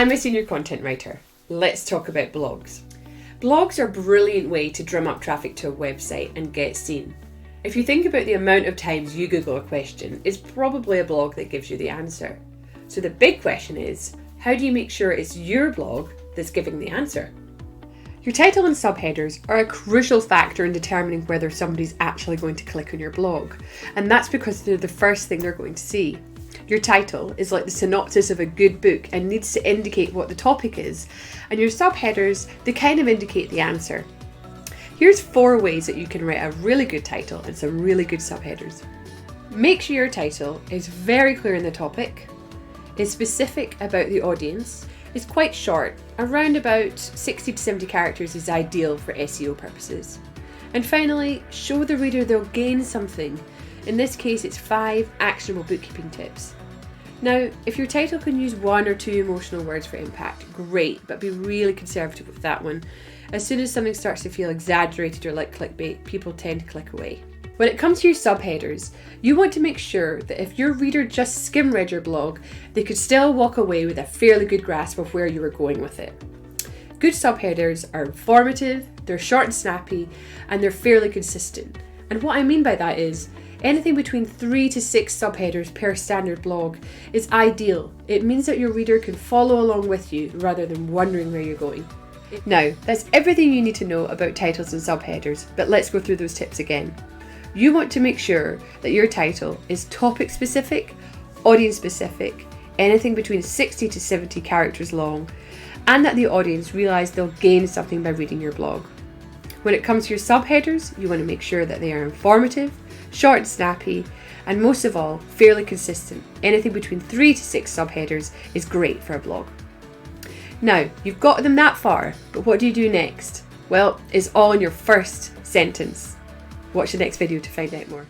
I'm a senior content writer. Let's talk about blogs. Blogs are a brilliant way to drum up traffic to a website and get seen. If you think about the amount of times you Google a question, it's probably a blog that gives you the answer. So the big question is, how do you make sure it's your blog that's giving the answer? Your title and subheaders are a crucial factor in determining whether somebody's actually going to click on your blog, and that's because they're the first thing they're going to see. Your title is like the synopsis of a good book and needs to indicate what the topic is, and your subheaders, they kind of indicate the answer. Here's 4 ways that you can write a really good title and some really good subheaders. Make sure your title is very clear in the topic, is specific about the audience, is quite short, around about 60 to 70 characters is ideal for SEO purposes. And finally, show the reader they'll gain something. In this case, it's 5 actionable bookkeeping tips. Now, if your title can use 1 or 2 emotional words for impact, great, but be really conservative with that one. As soon as something starts to feel exaggerated or like clickbait, people tend to click away. When it comes to your subheaders, you want to make sure that if your reader just skim-read your blog, they could still walk away with a fairly good grasp of where you were going with it. Good subheaders are informative, they're short and snappy, and they're fairly consistent. And what I mean by that is, anything between 3 to 6 subheaders per standard blog is ideal. It means that your reader can follow along with you rather than wondering where you're going. Now, that's everything you need to know about titles and subheaders, but let's go through those tips again. You want to make sure that your title is topic specific, audience specific, anything between 60 to 70 characters long, and that the audience realise they'll gain something by reading your blog. When it comes to your subheaders, you want to make sure that they are informative, short and snappy, and most of all, fairly consistent. Anything between 3 to 6 subheaders is great for a blog. Now, you've got them that far, but what do you do next? Well, it's all in your first sentence. Watch the next video to find out more.